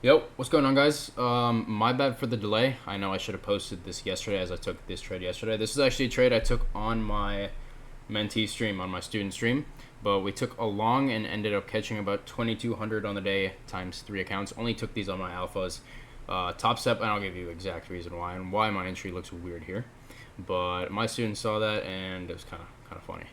Yo, what's going on, guys? My bad for the delay. I know I should have posted this yesterday as I took this trade yesterday. This is actually a trade I took on my mentee stream, on my student stream, but we took a long and ended up catching about 2,200 on the day times 3 accounts. Only took these on my alphas. Top step, and I'll give you exact reason why and why my entry looks weird here. But my students saw that and it was kind of funny.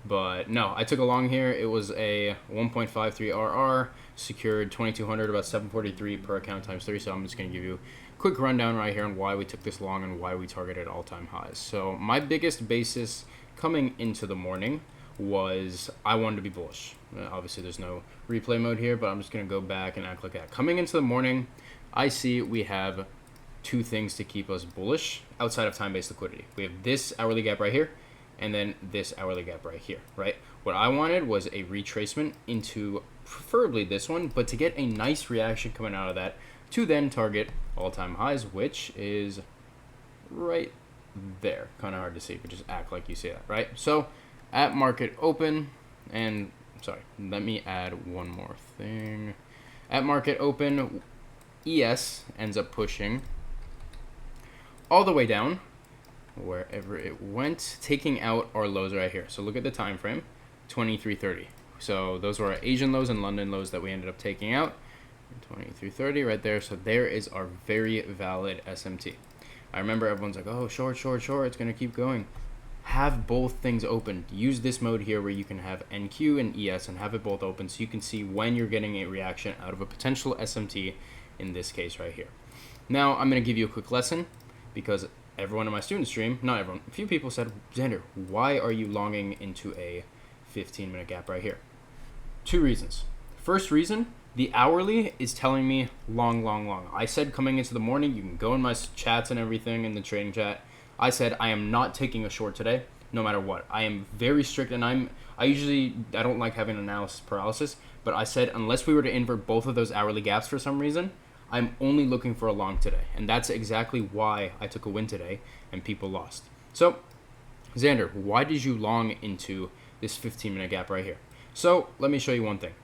But no, I took a long here. It was a 1.53 RR, secured 2,200, about 743 per account times 3. So I'm just going to give you a quick rundown right here on why we took this long and why we targeted all-time highs. So my biggest basis coming into the morning was I wanted to be bullish. Obviously, there's no replay mode here, but I'm just going to go back and act like that. Coming into the morning, I see we have two things to keep us bullish outside of time-based liquidity. We have this hourly gap right here, and then this hourly gap right here, right? What I wanted was a retracement into preferably this one, but to get a nice reaction coming out of that to then target all-time highs, which is right there. Kind of hard to see, but just act like you see that, right? So at market open, and sorry, let me add one more thing. At market open, ES ends up pushing all the way down wherever it went, taking out our lows right here. So look at the time frame, 2330. So those were our Asian lows and London lows that we ended up taking out. 2330 right there. So there is our very valid SMT. I remember everyone's like, oh, short, it's going to keep going. Have both things open. Use this mode here where you can have NQ and ES and have it both open so you can see when you're getting a reaction out of a potential SMT, in this case right here. Now I'm going to give you a quick lesson because everyone in my student stream, not everyone, a few people said, Xander, why are you longing into a 15-minute gap right here? Two reasons. First reason, the hourly is telling me long. I said coming into the morning, you can go in my chats and everything in the trading chat. I said I am not taking a short today, no matter what. I am very strict, and I don't like having analysis paralysis, but I said unless we were to invert both of those hourly gaps for some reason, I'm only looking for a long today. And that's exactly why I took a win today and people lost. So, Xander, why did you long into this 15-minute gap right here? So, let me show you one thing.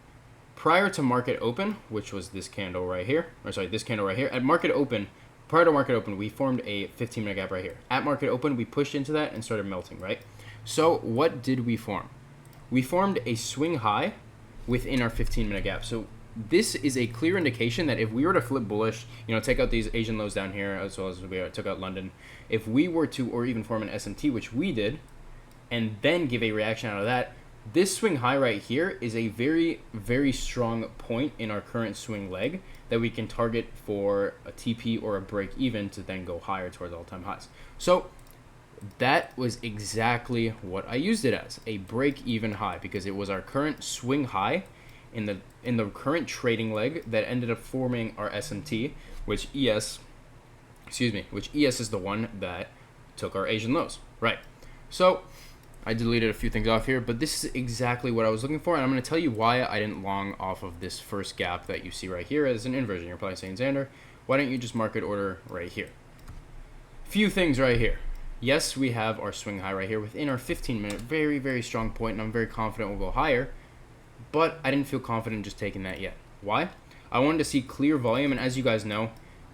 Prior to market open, which was this candle right here, this candle right here, prior to market open, we formed a 15-minute gap right here. At market open, we pushed into that and started melting, right? So, what did we form? We formed a swing high within our 15-minute gap. So, this is a clear indication that if we were to flip bullish, take out these Asian lows down here, as well as we took out London, if we were to, or even form an SMT, which we did, and then give a reaction out of that, this swing high right here is a very, very strong point in our current swing leg that we can target for a TP or a break even to then go higher towards all-time highs. So that was exactly what I used it as, a break even high, because it was our current swing high in the current trading leg that ended up forming our SMT, which ES is the one that took our Asian lows, right? So I deleted a few things off here, but this is exactly what I was looking for, and I'm going to tell you why I didn't long off of this first gap that you see right here as an inversion. You're probably saying, Xander, why don't you just market order right here? Few things right here. Yes, we have our swing high right here within our 15-minute, very, very strong point, and I'm very confident we'll go higher. But I didn't feel confident just taking that yet. Why? I wanted to see clear volume, and as you guys know,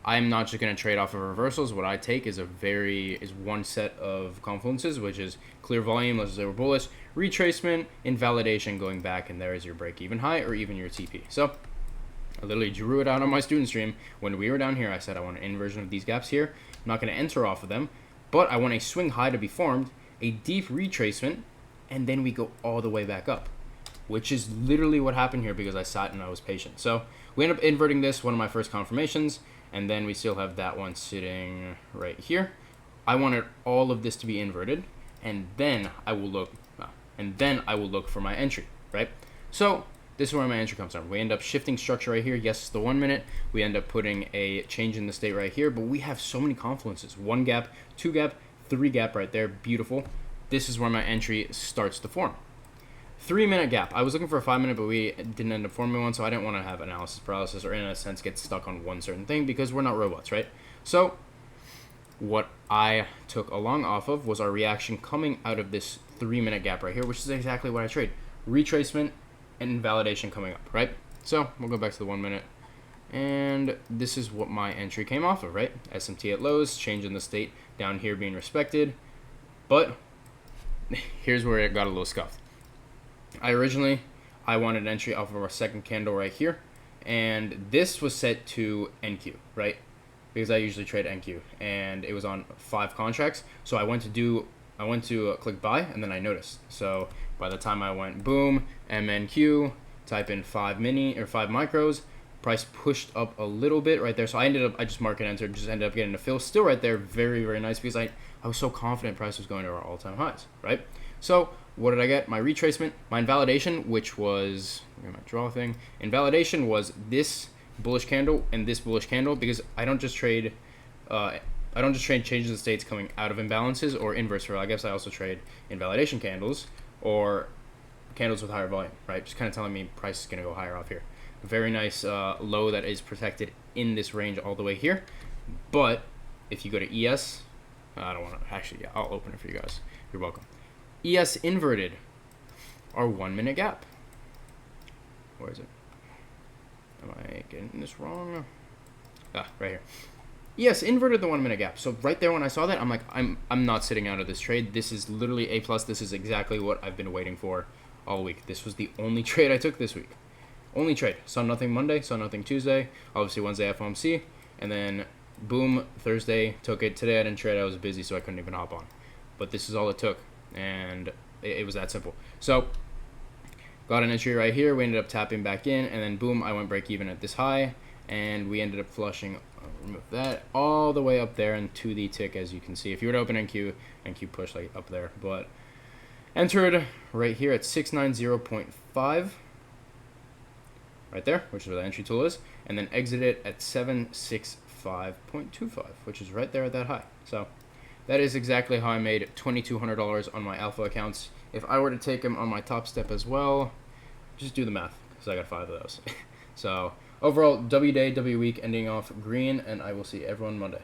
I'm not just going to trade off of reversals. What I take is one set of confluences, which is clear volume, let's say we're bullish, retracement, invalidation going back, and there is your break-even high or even your TP. So I literally drew it out on my student stream. When we were down here, I said I want an inversion of these gaps here. I'm not going to enter off of them, but I want a swing high to be formed, a deep retracement, and then we go all the way back up, which is literally what happened here because I sat and I was patient. So we end up inverting this, one of my first confirmations, and then we still have that one sitting right here. I wanted all of this to be inverted, and then I will look for my entry, right? So this is where my entry comes from. We end up shifting structure right here. Yes, it's the 1 minute. We end up putting a change in the state right here, but we have so many confluences. 1 gap, 2 gap, 3 gap right there. Beautiful. This is where my entry starts to form. 3-minute gap. I was looking for a 5-minute, but we didn't end up forming one, so I didn't want to have analysis paralysis or in a sense get stuck on one certain thing because we're not robots, right? So what I took along off of was our reaction coming out of this 3-minute gap right here, which is exactly what I trade. Retracement and invalidation coming up, right? So we'll go back to the 1 minute. And this is what my entry came off of, right? SMT at lows, change in the state down here being respected. But here's where it got a little scuffed. I wanted an entry off of our second candle right here, and this was set to NQ, right? Because I usually trade NQ, and it was on 5 contracts. So I went to click buy, and then I noticed. So by the time I went boom, MNQ, type in 5 micros, price pushed up a little bit right there. So I just market entered, just ended up getting a fill, still right there, very, very nice, because I was so confident price was going to our all-time highs, right? So what did I get? My retracement, my invalidation, which was, my draw thing. Invalidation was this bullish candle and this bullish candle, because I don't just trade changes of states coming out of imbalances or inverse. I guess I also trade invalidation candles or candles with higher volume, right? Just kind of telling me price is going to go higher off here. Very nice low that is protected in this range all the way here. But if you go to ES, I don't want to, actually, yeah, I'll open it for you guys. You're welcome. ES inverted our 1 minute gap. Where is it? Am I getting this wrong? Right here. ES inverted the 1 minute gap. So right there when I saw that, I'm like, I'm not sitting out of this trade. This is literally A+. This is exactly what I've been waiting for all week. This was the only trade I took this week. Only trade. Saw nothing Monday, saw nothing Tuesday, obviously Wednesday FOMC, and then boom, Thursday, took it. Today I didn't trade, I was busy, so I couldn't even hop on. But this is all it took, and it was that simple. So, got an entry right here, we ended up tapping back in, and then boom, I went break even at this high, and we ended up flushing, remove that, all the way up there into the tick, as you can see. If you were to open NQ pushed like up there, but entered right here at 690.5. Right there, which is where the entry tool is, and then exit it at 765.25, which is right there at that high. So that is exactly how I made $2,200 on my alpha accounts. If I were to take them on my top step as well, just do the math, because I got 5 of those. So overall, W day, W week ending off green, and I will see everyone Monday.